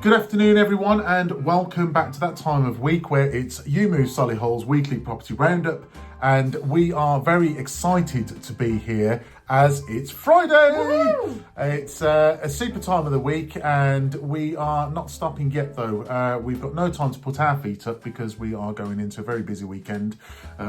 Good afternoon, everyone, and welcome back to that time of week where it's UMove Solihull's weekly property roundup, and we are very excited to be here as it's Friday. Woo! It's a super time of the week, and we are not stopping yet, though. We've got no time to put our feet up because we are going into a very busy weekend.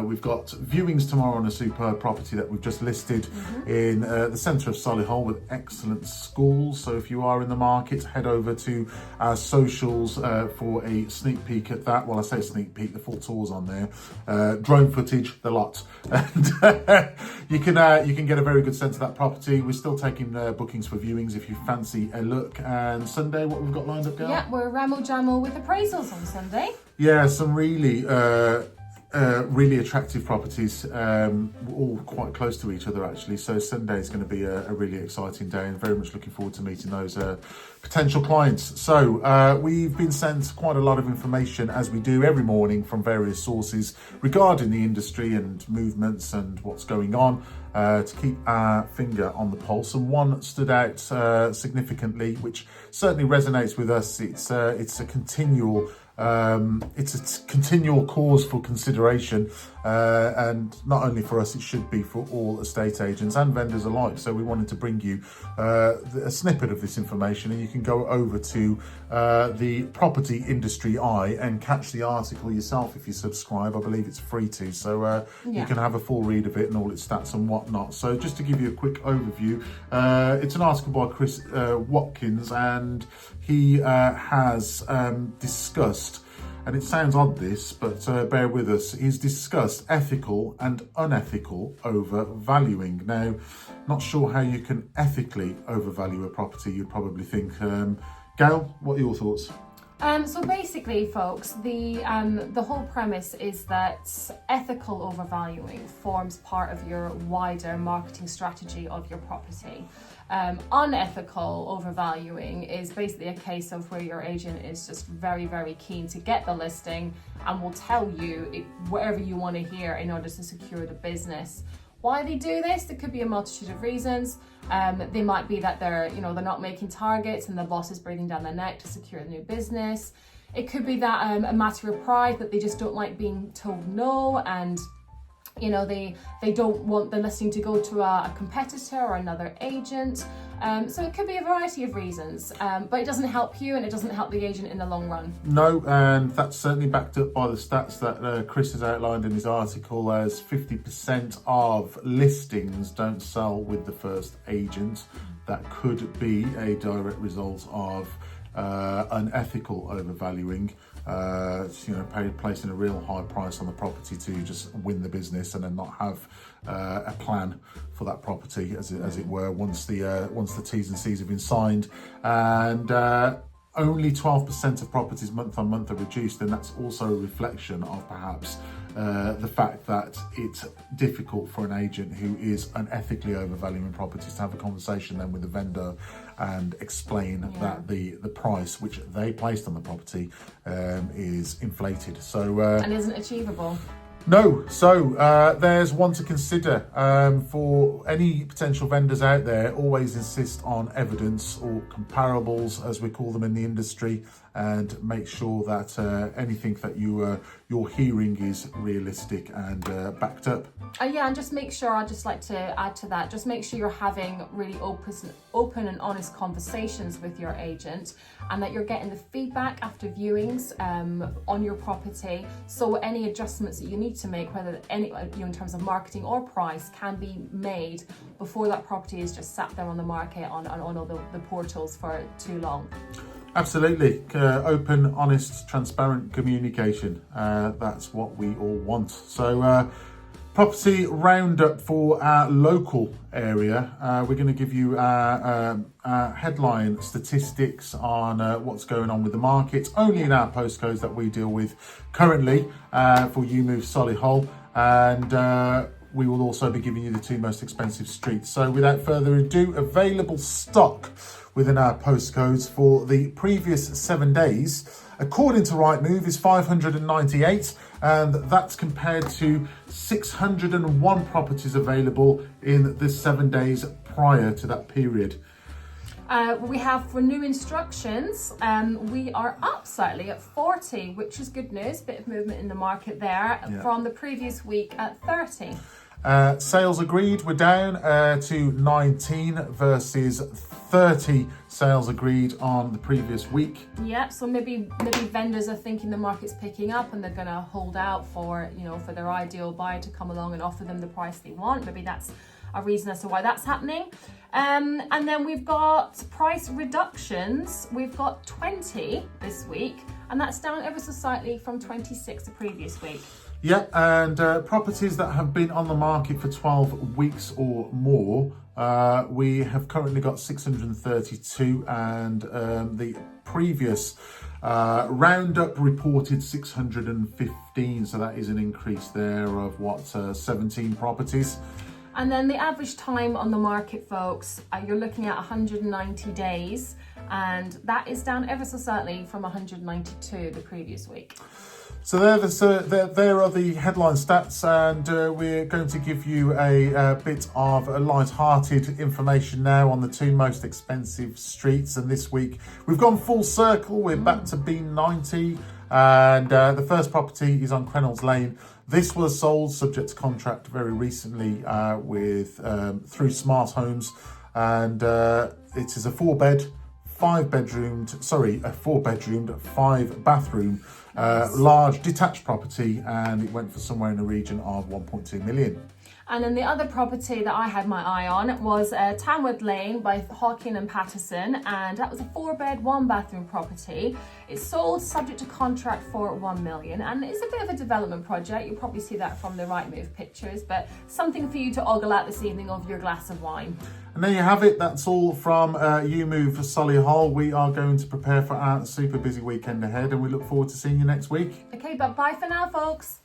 We've got viewings tomorrow on a superb property that we've just listed in the centre of Solihull with excellent schools. So if you are in the market, head over to our socials for a sneak peek at that. Well, I say sneak peek, the full tour's on there. Drone footage, the lot. And you can get a very good sense of that property. We're still taking bookings for viewings if you fancy a look. And Sunday, what we've got lined up, girl? Yeah, we're ramble-jamble with appraisals on Sunday. Yeah, some really attractive properties, all quite close to each other actually. So Sunday is going to be a really exciting day, and very much looking forward to meeting those potential clients. So we've been sent quite a lot of information, as we do every morning, from various sources regarding the industry and movements and what's going on, to keep our finger on the pulse. And one stood out significantly, which certainly resonates with us. It's a continual cause for consideration, and not only for us, it should be for all estate agents and vendors alike. So we wanted to bring you a snippet of this information, and you can go over to the Property Industry Eye and catch the article yourself if you subscribe. I believe it's free to, so you can have a full read of it and all its stats and whatnot. So just to give you a quick overview, it's an article by Chris Watkins, and he has discussed, and it sounds odd this, but bear with us, he's discussed ethical and unethical overvaluing. Now, not sure how you can ethically overvalue a property, you'd probably think. Gail, what are your thoughts? So basically, folks, the whole premise is that ethical overvaluing forms part of your wider marketing strategy of your property. Unethical overvaluing is basically a case of where your agent is just very, very keen to get the listing and will tell you whatever you want to hear in order to secure the business. Why they do this? There could be a multitude of reasons. They might be that they're not making targets and the boss is breathing down their neck to secure a new business. It could be that a matter of pride, that they just don't like being told no, and they don't want the listing to go to a competitor or another agent. So it could be a variety of reasons, but it doesn't help you and it doesn't help the agent in the long run. No, and that's certainly backed up by the stats that Chris has outlined in his article, as 50% of listings don't sell with the first agent. That could be a direct result of unethical overvaluing, placing a real high price on the property to just win the business and then not have a plan for that property, as it were, once the T's and C's have been signed. And only 12% of properties month on month are reduced, and that's also a reflection of perhaps the fact that it's difficult for an agent who is unethically overvaluing properties to have a conversation then with the vendor and explain that the price which they placed on the property is inflated. So and isn't achievable. No, so there's one to consider for any potential vendors out there. Always insist on evidence, or comparables as we call them in the industry, and make sure that anything that you're hearing is realistic and backed up. And just make sure, I'd just like to add to that, just make sure you're having really open and honest conversations with your agent, and that you're getting the feedback after viewings on your property, so any adjustments that you need to make, whether any in terms of marketing or price, can be made before that property is just sat there on the market on all the portals for too long. Absolutely. Open, honest, transparent communication. That's what we all want. So property roundup for our local area. We're going to give you our headline statistics on what's going on with the market, only in our postcodes that we deal with currently for UMove Solihull, and we will also be giving you the 2 most expensive streets. So without further ado, available stock within our postcodes for the previous 7 days, according to Rightmove, is 598, and that's compared to 601 properties available in the 7 days prior to that period. We have for new instructions, we are up slightly at 40, which is good news. Bit of movement in the market there from the previous week at 30. Sales agreed, we're down to 19 versus 30 sales agreed on the previous week. Yeah, so maybe vendors are thinking the market's picking up and they're going to hold out for, for their ideal buyer to come along and offer them the price they want. Maybe that's a reason as to why that's happening. And then we've got price reductions. We've got 20 this week, and that's down ever so slightly from 26 the previous week. Yeah, and properties that have been on the market for 12 weeks or more, we have currently got 632, and the previous roundup reported 615, so that is an increase there of 17 properties. And then the average time on the market, folks, you're looking at 190 days, and that is down ever so slightly from 192 the previous week. So there are the headline stats, and we're going to give you a bit of light-hearted information now on the two most expensive streets. And this week we've gone full circle. We're back to B90, and the first property is on Crenells Lane. This was sold subject to contract very recently through Smart Homes, and it is a 4-bedroomed, 5-bathroom, large detached property, and it went for somewhere in the region of 1.2 million. And then the other property that I had my eye on was Tamworth Lane by Hawking and Patterson, and that was a 4-bed, 1-bathroom property. It's sold subject to contract for 1 million, and it's a bit of a development project. You'll probably see that from the Rightmove pictures, but something for you to ogle at this evening over your glass of wine. And there you have it. That's all from UMove Solihull. We are going to prepare for our super busy weekend ahead, and we look forward to seeing you next week. Okay, but bye for now, folks.